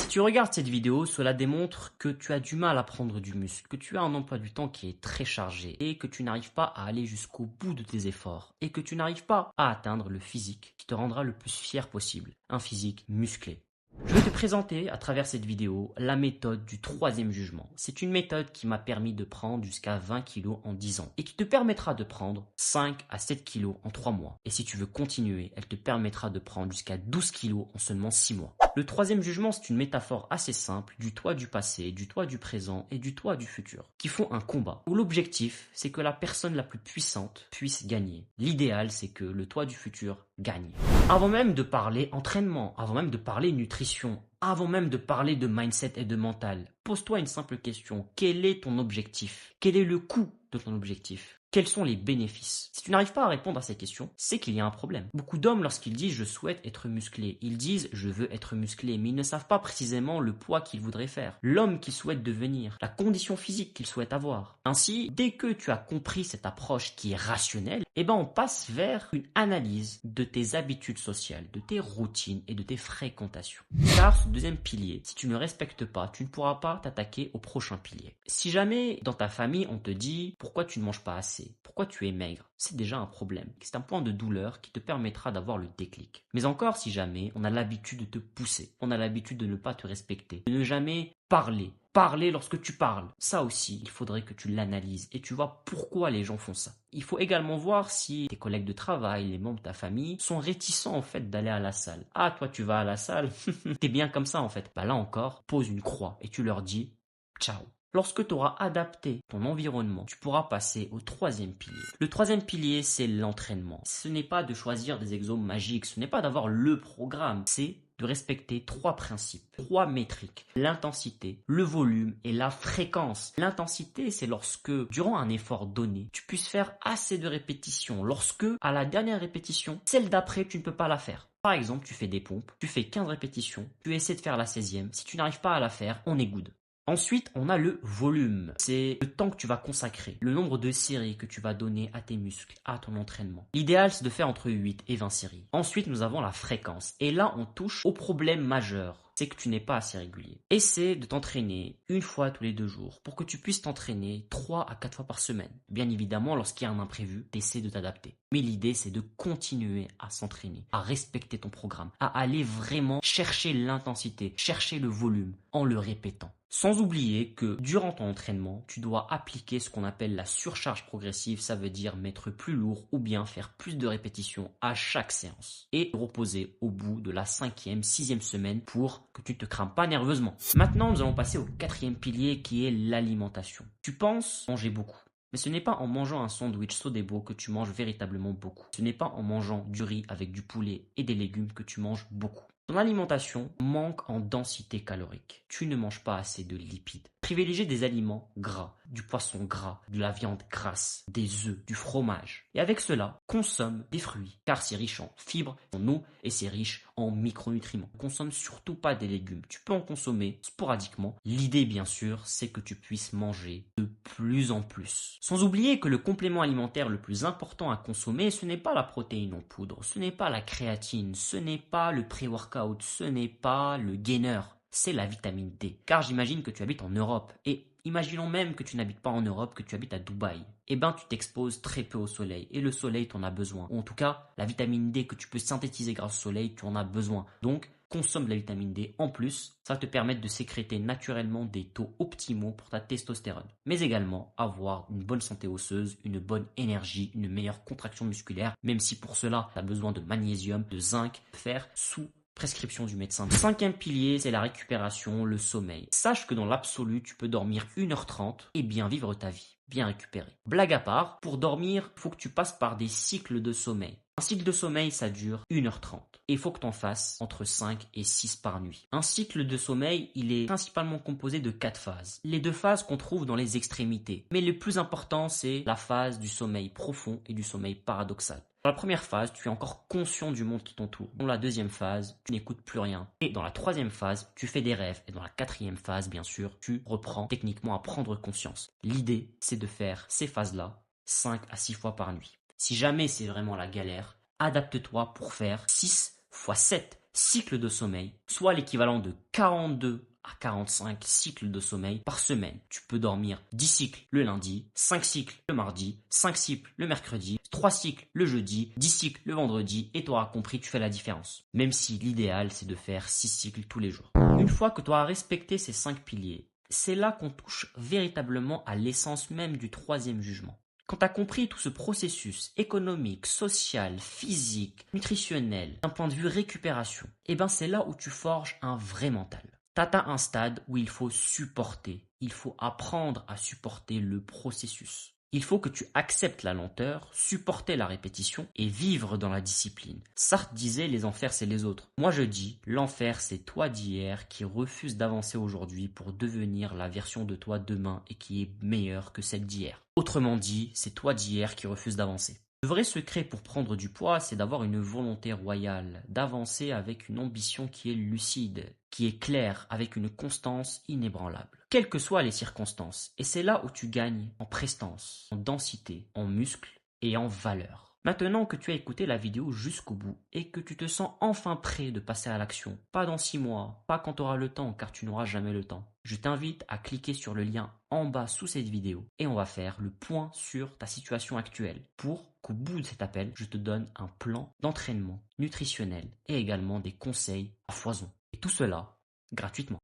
Si tu regardes cette vidéo, cela démontre que tu as du mal à prendre du muscle, que tu as un emploi du temps qui est très chargé et que tu n'arrives pas à aller jusqu'au bout de tes efforts et que tu n'arrives pas à atteindre le physique qui te rendra le plus fier possible, un physique musclé. Je vais te présenter à travers cette vidéo la méthode du troisième jugement. C'est une méthode qui m'a permis de prendre jusqu'à 20 kg en 10 ans et qui te permettra de prendre 5 à 7 kg en 3 mois. Et si tu veux continuer, elle te permettra de prendre jusqu'à 12 kg en seulement 6 mois. Le troisième jugement, c'est une métaphore assez simple du toi du passé, du toi du présent et du toi du futur, qui font un combat où l'objectif, c'est que la personne la plus puissante puisse gagner. L'idéal, c'est que le toi du futur gagne. Avant même de parler entraînement, avant même de parler nutrition, avant même de parler de mindset et de mental, pose-toi une simple question. Quel est ton objectif? Quel est le coût de ton objectif? Quels sont les bénéfices? Si tu n'arrives pas à répondre à ces questions, c'est qu'il y a un problème. Beaucoup d'hommes, lorsqu'ils disent « je souhaite être musclé », ils disent « je veux être musclé », mais ils ne savent pas précisément le poids qu'ils voudraient faire, l'homme qu'ils souhaitent devenir, la condition physique qu'ils souhaitent avoir. Ainsi, dès que tu as compris cette approche qui est rationnelle, on passe vers une analyse de tes habitudes sociales, de tes routines et de tes fréquentations. Car ce deuxième pilier, si tu ne respectes pas, tu ne pourras pas t'attaquer au prochain pilier. Si jamais dans ta famille on te dit « pourquoi tu ne manges pas assez ? Pourquoi tu es maigre ?» c'est déjà un problème. C'est un point de douleur qui te permettra d'avoir le déclic. Mais encore si jamais on a l'habitude de te pousser, on a l'habitude de ne pas te respecter, de ne jamais parler. Parler lorsque tu parles. Ça aussi, il faudrait que tu l'analyses et tu vois pourquoi les gens font ça. Il faut également voir si tes collègues de travail, les membres de ta famille sont réticents en fait d'aller à la salle. Ah, toi tu vas à la salle, t'es bien comme ça en fait. Là encore, pose une croix et tu leur dis ciao. Lorsque tu auras adapté ton environnement, tu pourras passer au troisième pilier. Le troisième pilier, c'est l'entraînement. Ce n'est pas de choisir des exos magiques, ce n'est pas d'avoir le programme, c'est de respecter 3 principes, 3 métriques, l'intensité, le volume et la fréquence. L'intensité, c'est lorsque, durant un effort donné, tu puisses faire assez de répétitions. Lorsque, à la dernière répétition, celle d'après, tu ne peux pas la faire. Par exemple, tu fais des pompes, tu fais 15 répétitions, tu essaies de faire la 16e. Si tu n'arrives pas à la faire, on est good. Ensuite, on a le volume. C'est le temps que tu vas consacrer, le nombre de séries que tu vas donner à tes muscles, à ton entraînement. L'idéal, c'est de faire entre 8 et 20 séries. Ensuite, nous avons la fréquence. Et là, on touche au problème majeur. C'est que tu n'es pas assez régulier. Essaie de t'entraîner une fois tous les 2 jours pour que tu puisses t'entraîner 3 à 4 fois par semaine. Bien évidemment, lorsqu'il y a un imprévu, t'essaies de t'adapter. Mais l'idée, c'est de continuer à s'entraîner, à respecter ton programme, à aller vraiment chercher l'intensité, chercher le volume en le répétant. Sans oublier que durant ton entraînement, tu dois appliquer ce qu'on appelle la surcharge progressive, ça veut dire mettre plus lourd ou bien faire plus de répétitions à chaque séance et reposer au bout de la 5e, 6e semaine pour que tu ne te crames pas nerveusement. Maintenant, nous allons passer au 4e pilier qui est l'alimentation. Tu penses manger beaucoup. Mais ce n'est pas en mangeant un sandwich Sodebo que tu manges véritablement beaucoup. Ce n'est pas en mangeant du riz avec du poulet et des légumes que tu manges beaucoup. Ton alimentation manque en densité calorique. Tu ne manges pas assez de lipides. Privilégie des aliments gras, du poisson gras, de la viande grasse, des œufs, du fromage. Et avec cela, consomme des fruits, car c'est riche en fibres, en eau et c'est riche en micronutriments. Consomme surtout pas des légumes. Tu peux en consommer sporadiquement. L'idée, bien sûr, c'est que tu puisses manger de plus en plus. Sans oublier que le complément alimentaire le plus important à consommer, ce n'est pas la protéine en poudre, ce n'est pas la créatine, ce n'est pas le pré-workout, ce n'est pas le gainer. C'est la vitamine D. Car j'imagine que tu habites en Europe. Et imaginons même que tu n'habites pas en Europe, que tu habites à Dubaï. Tu t'exposes très peu au soleil. Et le soleil, tu en as besoin. Ou en tout cas, la vitamine D que tu peux synthétiser grâce au soleil, tu en as besoin. Donc, consomme de la vitamine D en plus. Ça va te permettre de sécréter naturellement des taux optimaux pour ta testostérone. Mais également, avoir une bonne santé osseuse, une bonne énergie, une meilleure contraction musculaire. Même si pour cela, tu as besoin de magnésium, de zinc, fer, sous prescription du médecin. Le 5e pilier, c'est la récupération, le sommeil. Sache que dans l'absolu, tu peux dormir 1h30 et bien vivre ta vie, bien récupérer. Blague à part, pour dormir, il faut que tu passes par des cycles de sommeil. Un cycle de sommeil, ça dure 1h30. Et il faut que tu en fasses entre 5 et 6 par nuit. Un cycle de sommeil, il est principalement composé de 4 phases. Les 2 phases qu'on trouve dans les extrémités. Mais le plus important, c'est la phase du sommeil profond et du sommeil paradoxal. Dans la première phase, tu es encore conscient du monde qui t'entoure. Dans la deuxième phase, tu n'écoutes plus rien. Et dans la troisième phase, tu fais des rêves. Et dans la quatrième phase, bien sûr, tu reprends techniquement à prendre conscience. L'idée, c'est de faire ces phases-là 5 à 6 fois par nuit. Si jamais c'est vraiment la galère, adapte-toi pour faire 6 x 7. cycles de sommeil, soit l'équivalent de 42 à 45 cycles de sommeil par semaine. Tu peux dormir 10 cycles le lundi, 5 cycles le mardi, 5 cycles le mercredi, 3 cycles le jeudi, 10 cycles le vendredi et tu auras compris, tu fais la différence. Même si l'idéal c'est de faire 6 cycles tous les jours. Une fois que tu auras respecté ces 5 piliers, c'est là qu'on touche véritablement à l'essence même du troisième jugement. Quand tu as compris tout ce processus économique, social, physique, nutritionnel, d'un point de vue récupération, c'est là où tu forges un vrai mental. Tu atteins un stade où il faut supporter, il faut apprendre à supporter le processus. Il faut que tu acceptes la lenteur, supporter la répétition et vivre dans la discipline. Sartre disait les enfers c'est les autres. Moi je dis l'enfer c'est toi d'hier qui refuse d'avancer aujourd'hui pour devenir la version de toi demain et qui est meilleure que celle d'hier. Autrement dit, c'est toi d'hier qui refuse d'avancer. Le vrai secret pour prendre du poids, c'est d'avoir une volonté royale, d'avancer avec une ambition qui est lucide, qui est claire, avec une constance inébranlable. Quelles que soient les circonstances, et c'est là où tu gagnes en prestance, en densité, en muscle et en valeur. Maintenant que tu as écouté la vidéo jusqu'au bout et que tu te sens enfin prêt de passer à l'action, pas dans 6 mois, pas quand tu auras le temps car tu n'auras jamais le temps, je t'invite à cliquer sur le lien en bas sous cette vidéo et on va faire le point sur ta situation actuelle pour qu'au bout de cet appel, je te donne un plan d'entraînement nutritionnel et également des conseils à foison. Et tout cela gratuitement.